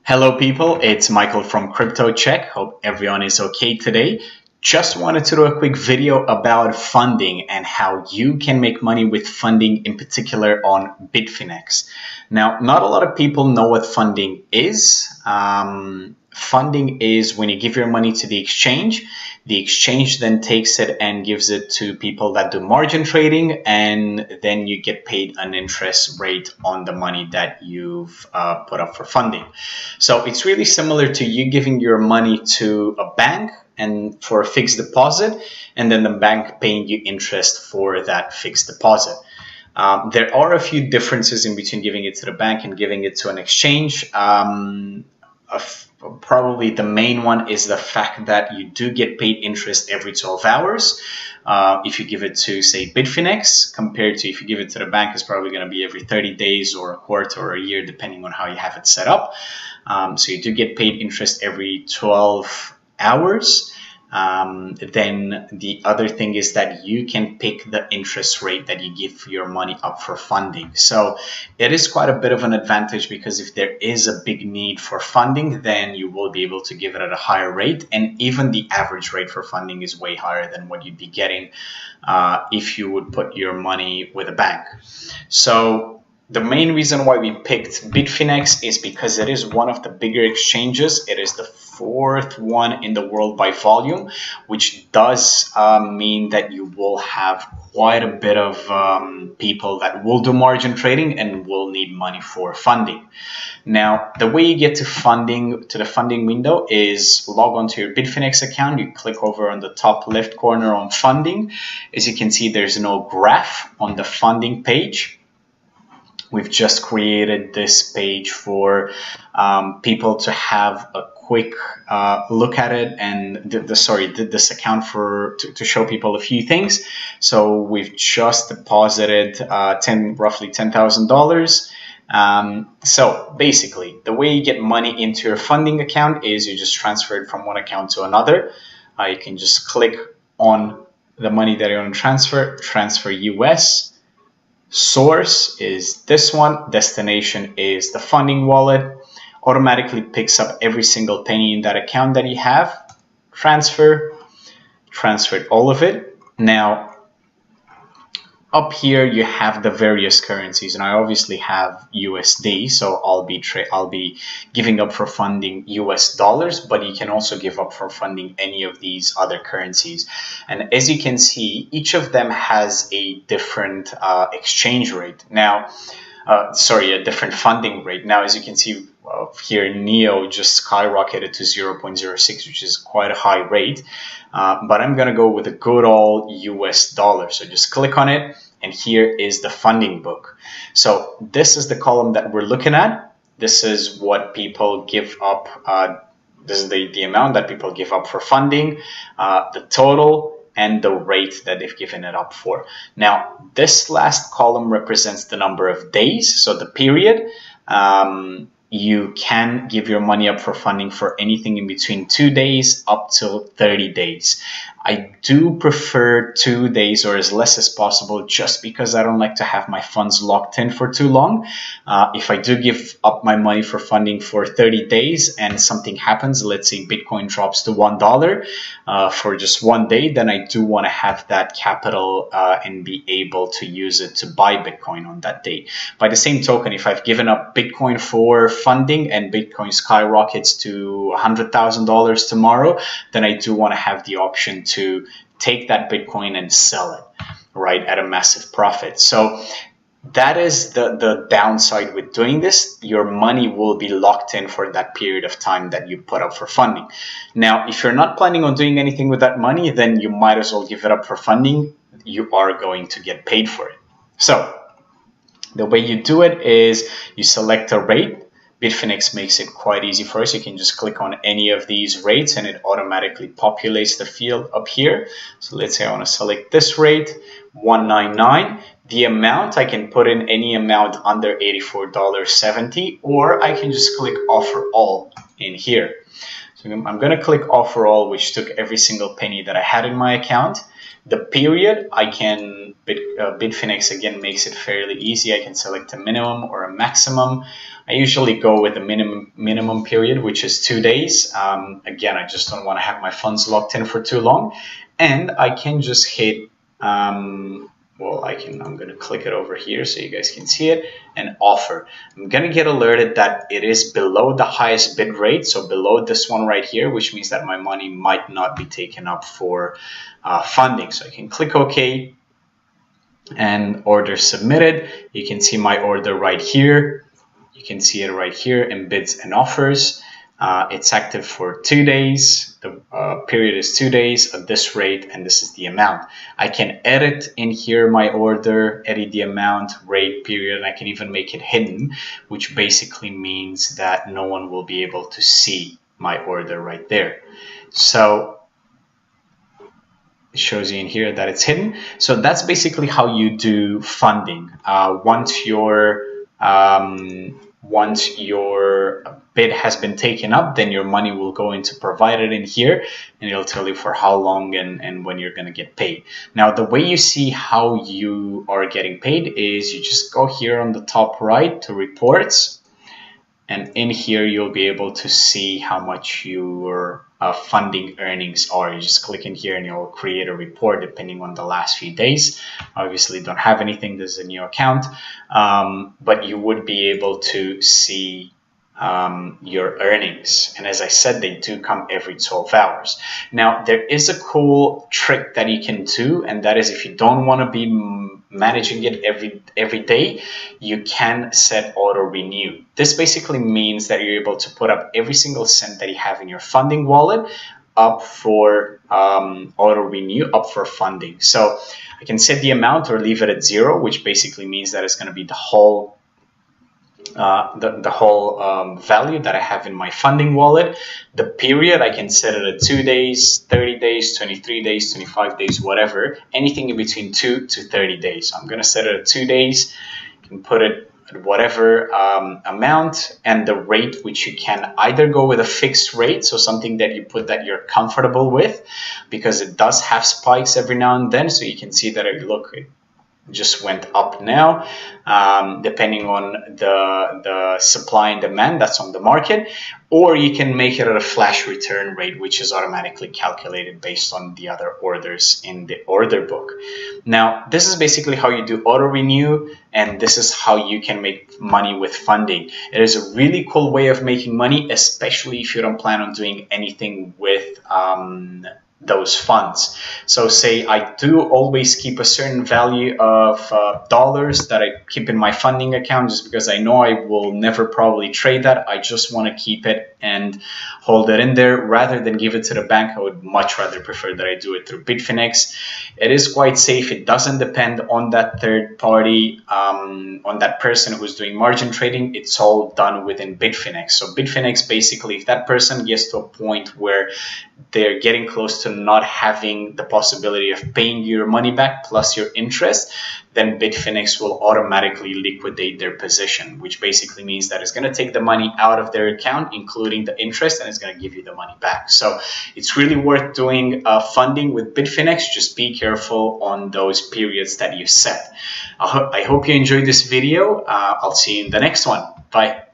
Hello people, it's Michael from Crypto Check. Hope everyone is okay today. Just wanted to do a quick video about funding and how you can make money with funding, in particular on Bitfinex. Now, not a lot of people know what funding is. Funding is when you give your money to the exchange then takes it and gives it to people that do margin trading, and then you get paid an interest rate on the money that you've put up for funding. So it's really similar to you giving your money to a bank and for a fixed deposit, and then the bank paying you interest for that fixed deposit. There are a few differences in between giving it to the bank and giving it to an exchange. Probably the main one is the fact that you do get paid interest every 12 hours. If you give it to, say, Bitfinex, compared to if you give it to the bank, it's probably going to be every 30 days or a quarter or a year, depending on how you have it set up. So you do get paid interest every 12 hours. Then the other thing is that you can pick the interest rate that you give your money up for funding. So it is quite a bit of an advantage, because if there is a big need for funding, then you will be able to give it at a higher rate. And even the average rate for funding is way higher than what you'd be getting if you would put your money with a bank. So the main reason why we picked Bitfinex is because it is one of the bigger exchanges. It is the fourth one in the world by volume, which does mean that you will have quite a bit of people that will do margin trading and will need money for funding. Now, the way you get to the funding window is log on to your Bitfinex account. You click over on the top left corner on funding. As you can see, there's no graph on the funding page. We've just created this page for people to have a quick look at it, and this account to show people a few things. So we've just deposited roughly $10,000. So basically, the way you get money into your funding account is you just transfer it from one account to another. You can just click on the money that you want to transfer US. Source is this one, destination is the funding wallet. Automatically picks up every single penny in that account that you have. Transferred all of it. Now, up here you have the various currencies, and I obviously have USD, so I'll be giving up for funding US dollars, but you can also give up for funding any of these other currencies. And as you can see, each of them has a different exchange rate. Now, a different funding rate. Now, as you can see here, NEO just skyrocketed to 0.06, which is quite a high rate. But I'm going to go with a good old US dollar. So just click on it, and here is the funding book. So this is the column that we're looking at. This is what people give up. This is the amount that people give up for funding, the total, and the rate that they've given it up for. Now, this last column represents the number of days, so the period. You can give your money up for funding for anything in between 2 days up to 30 days. I do prefer 2 days or as less as possible, just because I don't like to have my funds locked in for too long. If I do give up my money for funding for 30 days and something happens, let's say Bitcoin drops to $1 for just 1 day, then I do want to have that capital and be able to use it to buy Bitcoin on that day. By the same token, if I've given up Bitcoin for funding and Bitcoin skyrockets to $100,000 tomorrow, then I do want to have the option to take that Bitcoin and sell it, right, at a massive profit. So that is the downside with doing this. Your money will be locked in for that period of time that you put up for funding. Now, if you're not planning on doing anything with that money, then you might as well give it up for funding. You are going to get paid for it. So the way you do it is you select a rate. Bitfinex makes it quite easy for us. You can just click on any of these rates and it automatically populates the field up here. So let's say I want to select this rate, 199. The amount, I can put in any amount under $84.70, or I can just click offer all in here. So I'm going to click offer all, which took every single penny that I had in my account. The period, I can, Bitfinex again makes it fairly easy. I can select a minimum or a maximum. I usually go with a minimum period, which is 2 days. Again, I just don't want to have my funds locked in for too long. And I can just hit, well, I'm going to click it over here so you guys can see it, and offer. I'm going to get alerted that it is below the highest bid rate, so below this one right here, which means that my money might not be taken up for funding. So I can click OK and order submitted. You can see my order right here. You can see it right here in bids and offers. It's active for 2 days. The period is 2 days at this rate, and this is the amount. I can edit in here my order, edit the amount, rate, period, and I can even make it hidden, which basically means that no one will be able to see my order right there. So it shows you in here that it's hidden. So that's basically how you do funding. Once your bid has been taken up, then your money will go into provided in here, and it'll tell you for how long and when you're going to get paid. Now, the way you see how you are getting paid is you just go here on the top right to reports, and in here you'll be able to see how much your funding earnings are. You just click in here and it'll create a report depending on the last few days. Obviously don't have anything, this is a new account, but you would be able to see your earnings. And as I said, they do come every 12 hours. Now, there is a cool trick that you can do, and that is if you don't want to be managing it every day, you can set auto renew. This basically means that you're able to put up every single cent that you have in your funding wallet up for auto renew, up for funding. So I can set the amount or leave it at 0, which basically means that it's going to be the whole value that I have in my funding wallet. The period, I can set it at 2 days, 30 days, 23 days, 25 days, whatever, anything in between 2 to 30 days. So I'm going to set it at 2 days. You can put it at whatever amount, and the rate, which you can either go with a fixed rate, so something that you put that you're comfortable with, because it does have spikes every now and then. So you can see that it just went up now, depending on the supply and demand that's on the market, or you can make it at a flash return rate, which is automatically calculated based on the other orders in the order book. Now, this is basically how you do auto renew, and this is how you can make money with funding. It is a really cool way of making money, especially if you don't plan on doing anything with those funds. So say I do always keep a certain value of dollars that I keep in my funding account, just because I know I will never probably trade that. I just want to keep it and hold it in there rather than give it to the bank. I would much rather prefer that I do it through Bitfinex. It is quite safe. It doesn't depend on that third party, on that person who's doing margin trading. It's all done within Bitfinex. So Bitfinex, basically, if that person gets to a point where they're getting close to not having the possibility of paying your money back plus your interest, then Bitfinex will automatically liquidate their position, which basically means that it's going to take the money out of their account, including the interest, and it's going to give you the money back. So it's really worth doing funding with Bitfinex. Just be careful on those periods that you set. I hope you enjoyed this video. I'll see you in the next one. Bye.